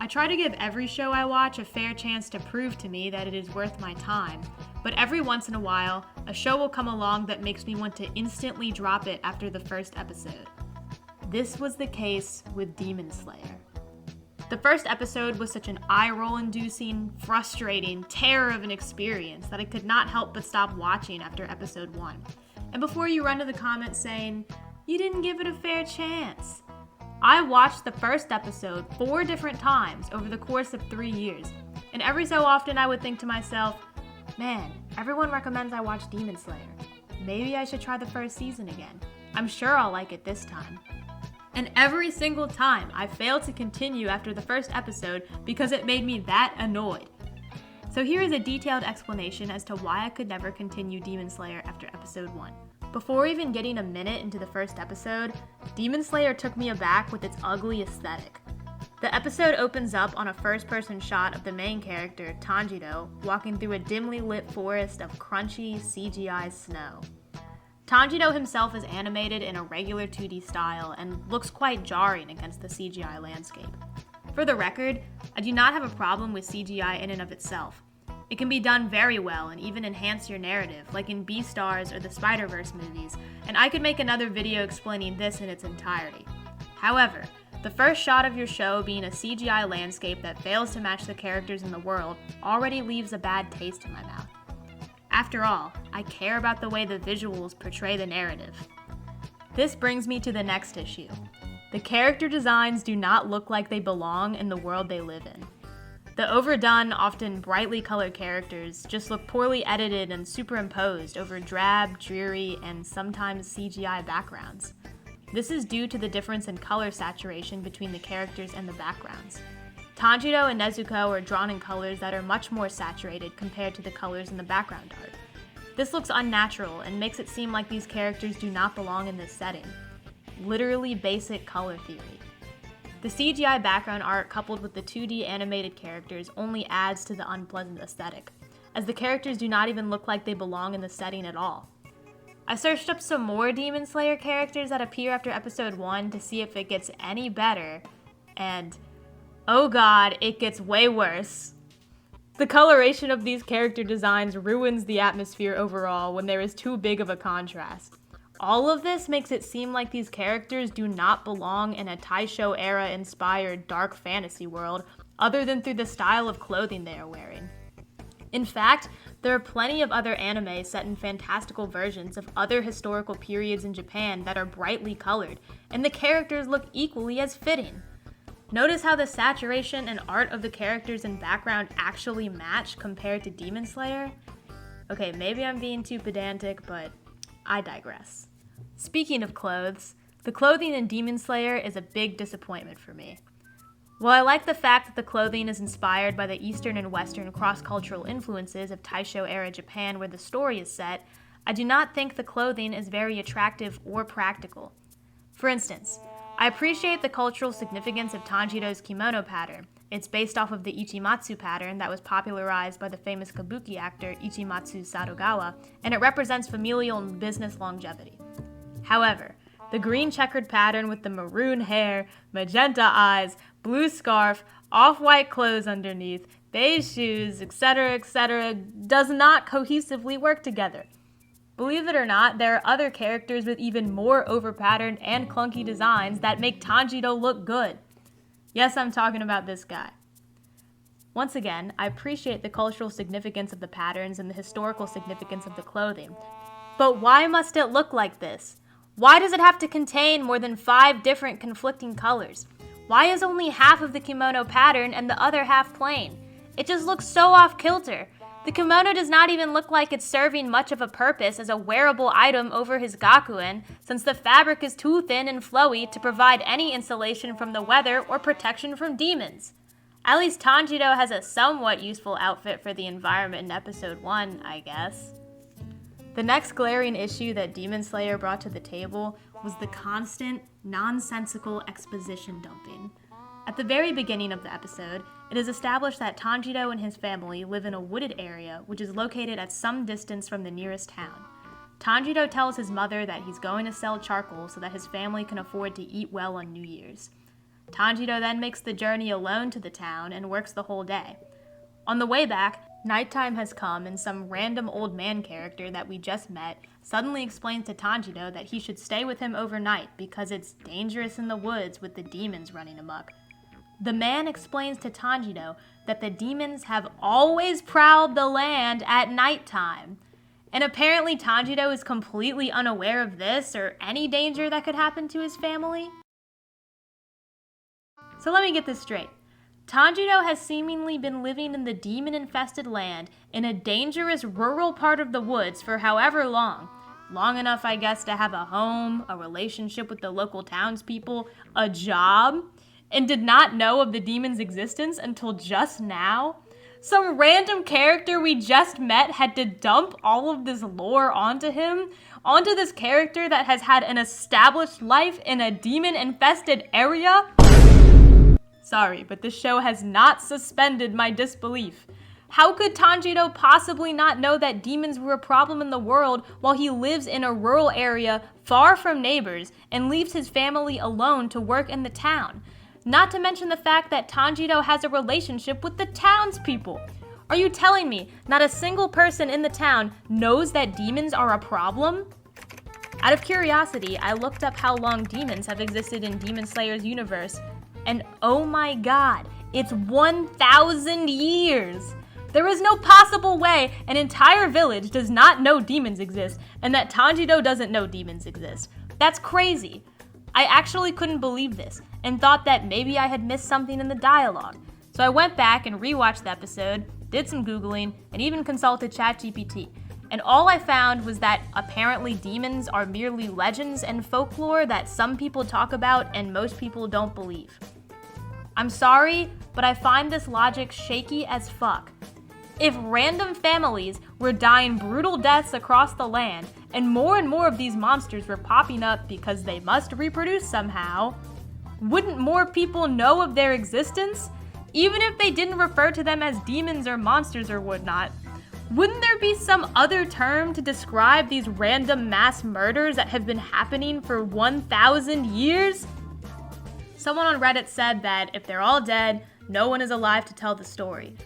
try to give every show I watch a fair chance to prove to me that it is worth my time, but every once in a while, a show will come along that makes me want to instantly drop it after the first episode. This was the case with Demon Slayer. The first episode was such an eye-roll-inducing, frustrating, terror of an experience that I could not help but stop watching after episode 1. And before you run to the comments saying, "You didn't give it a fair chance," I watched the first episode 4 different times over the course of 3 years, and every so often I would think to myself, man, everyone recommends I watch Demon Slayer. Maybe I should try the first season again. I'm sure I'll like it this time. And every single time I failed to continue after the first episode because it made me that annoyed. So here is a detailed explanation as to why I could never continue Demon Slayer after episode 1. Before even getting a minute into the first episode, Demon Slayer took me aback with its ugly aesthetic. The episode opens up on a first-person shot of the main character, Tanjiro, walking through a dimly lit forest of crunchy CGI snow. Tanjiro himself is animated in a regular 2D style and looks quite jarring against the CGI landscape. For the record, I do not have a problem with CGI in and of itself. It can be done very well and even enhance your narrative, like in Beastars or the Spider-Verse movies, and I could make another video explaining this in its entirety. However, the first shot of your show being a CGI landscape that fails to match the characters in the world already leaves a bad taste in my mouth. After all, I care about the way the visuals portray the narrative. This brings me to the next issue. The character designs do not look like they belong in the world they live in. The overdone, often brightly colored characters just look poorly edited and superimposed over drab, dreary, and sometimes CGI backgrounds. This is due to the difference in color saturation between the characters and the backgrounds. Tanjiro and Nezuko are drawn in colors that are much more saturated compared to the colors in the background art. This looks unnatural and makes it seem like these characters do not belong in this setting. Literally basic color theory. The CGI background art coupled with the 2D animated characters only adds to the unpleasant aesthetic, as the characters do not even look like they belong in the setting at all. I searched up some more Demon Slayer characters that appear after episode 1 to see if it gets any better, and oh god, it gets way worse. The coloration of these character designs ruins the atmosphere overall when there is too big of a contrast. All of this makes it seem like these characters do not belong in a Taisho era inspired dark fantasy world other than through the style of clothing they are wearing. In fact, there are plenty of other anime set in fantastical versions of other historical periods in Japan that are brightly colored, and the characters look equally as fitting. Notice how the saturation and art of the characters in background actually match compared to Demon Slayer? Okay, maybe I'm being too pedantic, but I digress. Speaking of clothes, the clothing in Demon Slayer is a big disappointment for me. While I like the fact that the clothing is inspired by the Eastern and Western cross-cultural influences of Taisho-era Japan where the story is set, I do not think the clothing is very attractive or practical. For instance, I appreciate the cultural significance of Tanjiro's kimono pattern. It's based off of the Ichimatsu pattern that was popularized by the famous kabuki actor Ichimatsu Sadogawa, and it represents familial and business longevity. However, the green checkered pattern with the maroon hair, magenta eyes, blue scarf, off-white clothes underneath, beige shoes, etc., does not cohesively work together. Believe it or not, there are other characters with even more over-patterned and clunky designs that make Tanjiro look good. Yes, I'm talking about this guy. Once again, I appreciate the cultural significance of the patterns and the historical significance of the clothing. But why must it look like this? Why does it have to contain more than 5 different conflicting colors? Why is only half of the kimono pattern and the other half plain? It just looks so off-kilter. The kimono does not even look like it's serving much of a purpose as a wearable item over his gakuen, since the fabric is too thin and flowy to provide any insulation from the weather or protection from demons. At least Tanjiro has a somewhat useful outfit for the environment in episode 1, I guess. The next glaring issue that Demon Slayer brought to the table was the constant, nonsensical exposition dumping. At the very beginning of the episode, it is established that Tanjiro and his family live in a wooded area which is located at some distance from the nearest town. Tanjiro tells his mother that he's going to sell charcoal so that his family can afford to eat well on New Year's. Tanjiro then makes the journey alone to the town and works the whole day. On the way back, nighttime has come and some random old man character that we just met suddenly explains to Tanjiro that he should stay with him overnight because it's dangerous in the woods with the demons running amok. The man explains to Tanjiro that the demons have always prowled the land at nighttime. And apparently Tanjiro is completely unaware of this or any danger that could happen to his family. So let me get this straight. Tanjiro has seemingly been living in the demon-infested land in a dangerous rural part of the woods for however long. Long enough, I guess, to have a home, a relationship with the local townspeople, a job, and did not know of the demon's existence until just now. Some random character we just met had to dump all of this lore onto him, onto this character that has had an established life in a demon-infested area. Sorry, but this show has not suspended my disbelief. How could Tanjiro possibly not know that demons were a problem in the world while he lives in a rural area far from neighbors and leaves his family alone to work in the town? Not to mention the fact that Tanjiro has a relationship with the townspeople. Are you telling me not a single person in the town knows that demons are a problem? Out of curiosity, I looked up how long demons have existed in Demon Slayer's universe, and oh my god, it's 1,000 years! There is no possible way an entire village does not know demons exist, and that Tanjiro doesn't know demons exist. That's crazy. I actually couldn't believe this, and thought that maybe I had missed something in the dialogue. So I went back and rewatched the episode, did some Googling, and even consulted ChatGPT. And all I found was that apparently demons are merely legends and folklore that some people talk about and most people don't believe. I'm sorry, but I find this logic shaky as fuck. If random families were dying brutal deaths across the land, and more of these monsters were popping up because they must reproduce somehow, wouldn't more people know of their existence? Even if they didn't refer to them as demons or monsters or whatnot, wouldn't there be some other term to describe these random mass murders that have been happening for 1,000 years? Someone on Reddit said that if they're all dead, no one is alive to tell the story.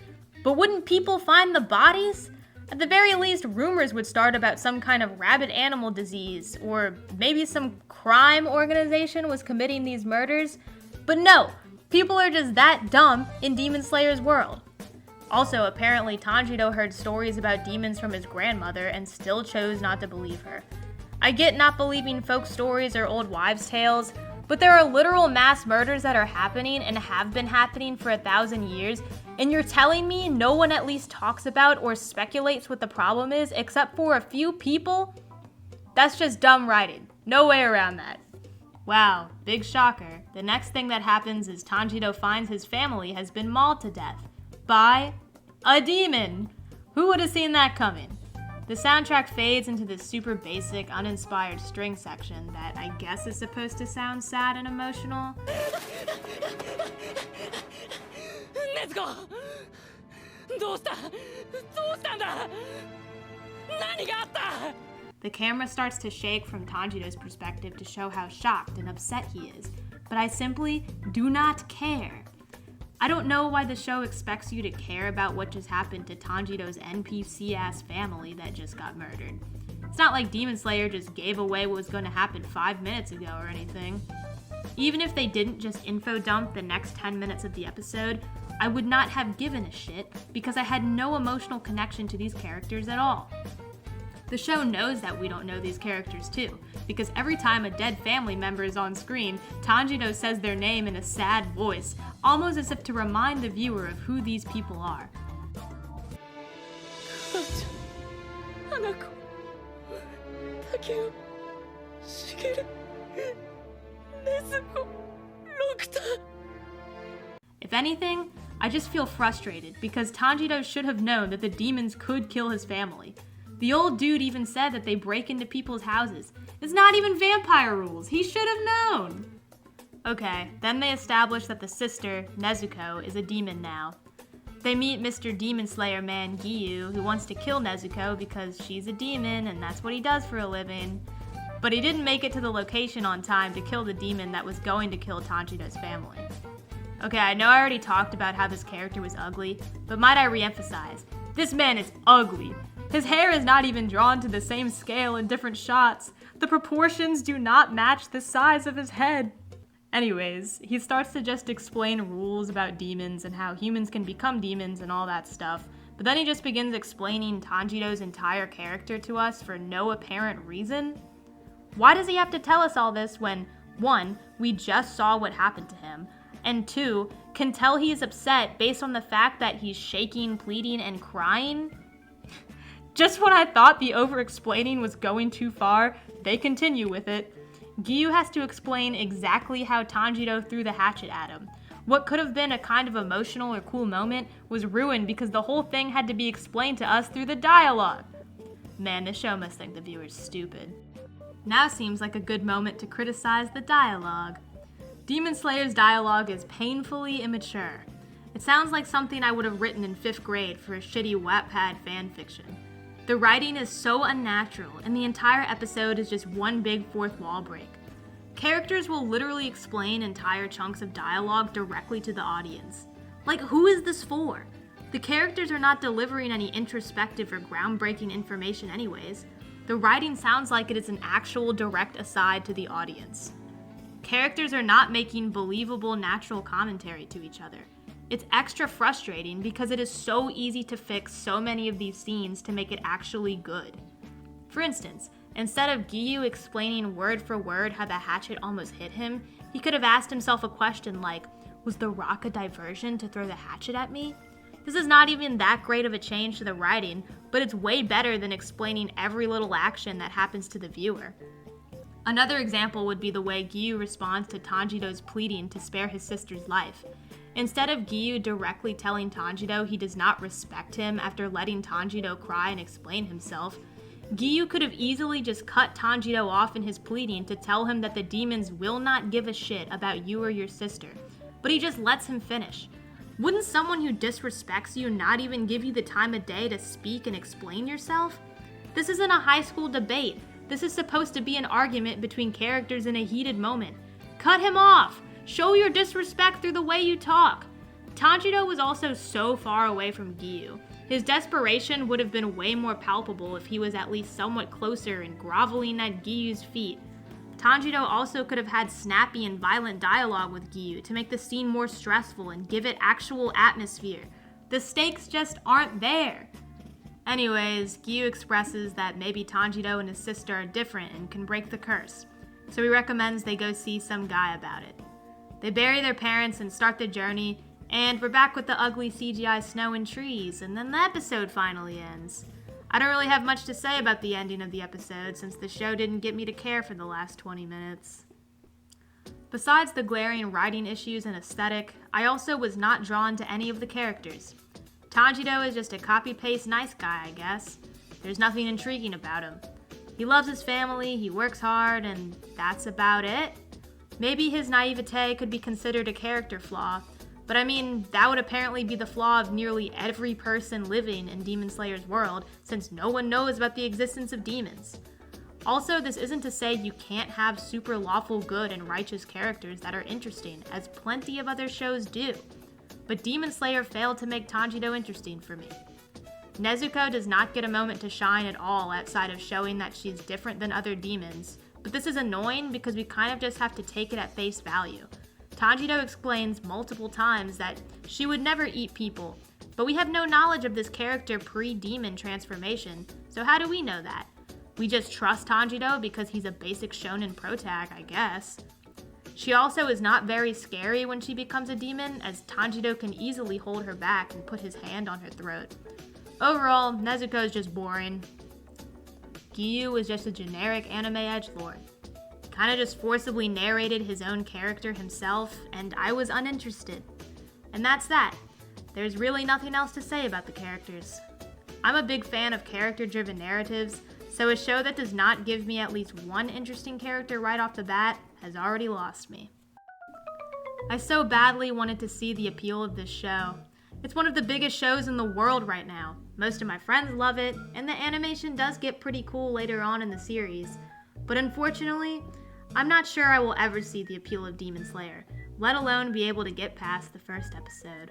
But wouldn't people find the bodies? At the very least, rumors would start about some kind of rabid animal disease, or maybe some crime organization was committing these murders. But no, people are just that dumb in Demon Slayer's world. Also, apparently Tanjiro heard stories about demons from his grandmother and still chose not to believe her. I get not believing folk stories or old wives' tales, but there are literal mass murders that are happening and have been happening for 1,000 years, and you're telling me no one at least talks about or speculates what the problem is except for a few people? That's just dumb writing. No way around that. Wow, big shocker. The next thing that happens is Tanjiro finds his family has been mauled to death by a demon. Who would have seen that coming? The soundtrack fades into this super basic, uninspired string section that I guess is supposed to sound sad and emotional. Nezuko! The camera starts to shake from Tanjiro's perspective to show how shocked and upset he is, but I simply do not care. I don't know why the show expects you to care about what just happened to Tanjiro's NPC-ass family that just got murdered. It's not like Demon Slayer just gave away what was going to happen 5 minutes ago or anything. Even if they didn't just info dump the next 10 minutes of the episode, I would not have given a shit because I had no emotional connection to these characters at all. The show knows that we don't know these characters too, because every time a dead family member is on screen, Tanjiro says their name in a sad voice, almost as if to remind the viewer of who these people are. If anything, I just feel frustrated because Tanjiro should have known that the demons could kill his family. The old dude even said that they break into people's houses. It's not even vampire rules. He should have known. Okay, then they establish that the sister, Nezuko, is a demon now. They meet Mr. Demon Slayer man Giyu, who wants to kill Nezuko because she's a demon and that's what he does for a living. but he didn't make it to the location on time to kill the demon that was going to kill Tanjiro's family. Okay, I know I already talked about how this character was ugly, but might I re-emphasize, this man is ugly. His hair is not even drawn to the same scale in different shots. The proportions do not match the size of his head. Anyways, he starts to just explain rules about demons and how humans can become demons and all that stuff, but then he just begins explaining Tanjiro's entire character to us for no apparent reason. Why does he have to tell us all this when, 1, we just saw what happened to him, and 2, can tell he's upset based on the fact that he's shaking, pleading, and crying? Just when I thought the over-explaining was going too far, they continue with it. Giyu has to explain exactly how Tanjiro threw the hatchet at him. What could have been a kind of emotional or cool moment was ruined because the whole thing had to be explained to us through the dialogue. Man, this show must think the viewer's stupid. Now seems like a good moment to criticize the dialogue. Demon Slayer's dialogue is painfully immature. It sounds like something I would have written in 5th grade for a shitty Wattpad fanfiction. The writing is so unnatural, and the entire episode is just one big fourth wall break. Characters will literally explain entire chunks of dialogue directly to the audience. Like, who is this for? The characters are not delivering any introspective or groundbreaking information anyways. The writing sounds like it is an actual direct aside to the audience. Characters are not making believable natural commentary to each other. It's extra frustrating because it is so easy to fix so many of these scenes to make it actually good. For instance, instead of Giyu explaining word for word how the hatchet almost hit him, he could have asked himself a question like, was the rock a diversion to throw the hatchet at me? This is not even that great of a change to the writing, but it's way better than explaining every little action that happens to the viewer. Another example would be the way Giyu responds to Tanjiro's pleading to spare his sister's life. Instead of Giyu directly telling Tanjiro he does not respect him after letting Tanjiro cry and explain himself, Giyu could have easily just cut Tanjiro off in his pleading to tell him that the demons will not give a shit about you or your sister, but he just lets him finish. Wouldn't someone who disrespects you not even give you the time of day to speak and explain yourself? This isn't a high school debate. This is supposed to be an argument between characters in a heated moment. Cut him off! Show your disrespect through the way you talk. Tanjiro was also so far away from Giyu. His desperation would have been way more palpable if he was at least somewhat closer and groveling at Giyu's feet. Tanjiro also could have had snappy and violent dialogue with Giyu to make the scene more stressful and give it actual atmosphere. The stakes just aren't there. Anyways, Giyu expresses that maybe Tanjiro and his sister are different and can break the curse, so he recommends they go see some guy about it. They bury their parents and start the journey, and we're back with the ugly CGI snow and trees, and then the episode finally ends. I don't really have much to say about the ending of the episode since the show didn't get me to care for the last 20 minutes. Besides the glaring writing issues and aesthetic, I also was not drawn to any of the characters. Tanjiro is just a copy-paste nice guy, I guess. There's nothing intriguing about him. He loves his family, he works hard, and that's about it. Maybe his naivete could be considered a character flaw, but I mean, that would apparently be the flaw of nearly every person living in Demon Slayer's world, since no one knows about the existence of demons. Also, this isn't to say you can't have super lawful good and righteous characters that are interesting, as plenty of other shows do. But Demon Slayer failed to make Tanjiro interesting for me. Nezuko does not get a moment to shine at all outside of showing that she's different than other demons, but this is annoying because we kind of just have to take it at face value. Tanjiro explains multiple times that she would never eat people, but we have no knowledge of this character pre-demon transformation, so how do we know that? We just trust Tanjiro because he's a basic shonen protag, I guess. She also is not very scary when she becomes a demon, as Tanjiro can easily hold her back and put his hand on her throat. Overall, Nezuko is just boring. Giyu is just a generic anime edgelord. He kinda just forcibly narrated his own character himself, and I was uninterested. And that's that. There's really nothing else to say about the characters. I'm a big fan of character-driven narratives, so a show that does not give me at least one interesting character right off the bat has already lost me. I so badly wanted to see the appeal of this show. It's one of the biggest shows in the world right now. Most of my friends love it, and the animation does get pretty cool later on in the series. But unfortunately, I'm not sure I will ever see the appeal of Demon Slayer, let alone be able to get past the first episode.